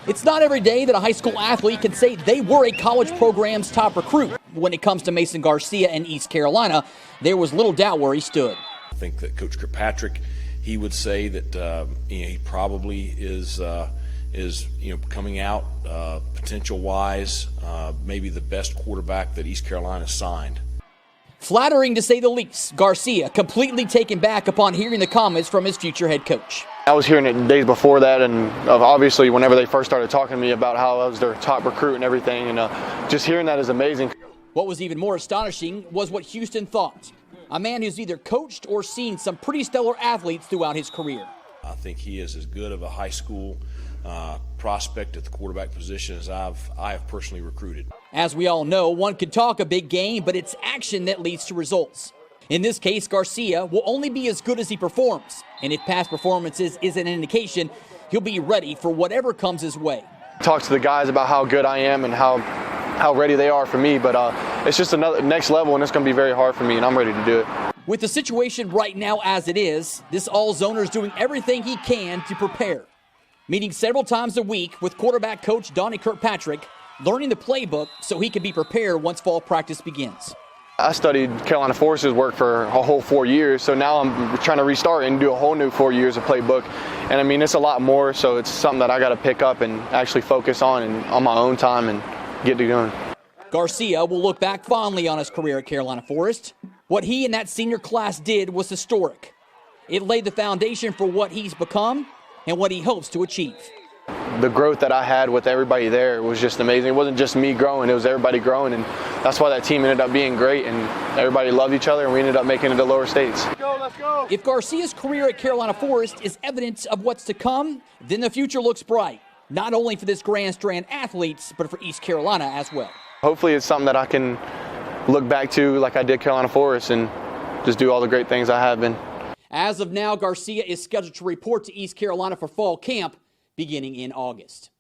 It's not every day that a high school athlete can say they were a college program's top recruit. When it comes to Mason Garcia in East Carolina, there was little doubt where he stood. I think that Coach Kirkpatrick, he would say that he probably is coming out potential-wise, maybe the best quarterback that East Carolina signed. Flattering to say the least. Garcia completely taken back upon hearing the comments from his future head coach. I was hearing it days before that, and obviously whenever they first started talking to me about how I was their top recruit and everything, and just hearing that is amazing. What was even more astonishing was what Houston thought. A man who's either coached or seen some pretty stellar athletes throughout his career. I think he is as good of a high school prospect at the quarterback position as I have personally recruited. As we all know, one could talk a big game, but it's action that leads to results. In this case, Garcia will only be as good as he performs. And if past performances is an indication, he'll be ready for whatever comes his way. Talk to the guys about how good I am and how ready they are for me, but it's just another next level, and it's going to be very hard for me, and I'm ready to do it. With the situation right now as it is, this all-zoner is doing everything he can to prepare. Meeting several times a week with quarterback coach Donnie Kirkpatrick, learning the playbook so he can be prepared once fall practice begins. I studied Carolina Forest's work for a whole 4 years, so now I'm trying to restart and do a whole new 4 years of playbook. And I mean, it's a lot more, so it's something that I got to pick up and actually focus on and on my own time and get to going. Garcia will look back fondly on his career at Carolina Forest. What he and that senior class did was historic. It laid the foundation for what he's become and what he hopes to achieve. The growth that I had with everybody there was just amazing. It wasn't just me growing, it was everybody growing, and that's why that team ended up being great, and everybody loved each other, and we ended up making it to lower states. Let's go. If Garcia's career at Carolina Forest is evidence of what's to come, then the future looks bright, not only for this Grand Strand athletes, but for East Carolina as well. Hopefully it's something that I can look back to like I did Carolina Forest and just do all the great things I have been. As of now, Garcia is scheduled to report to East Carolina for fall camp beginning in August.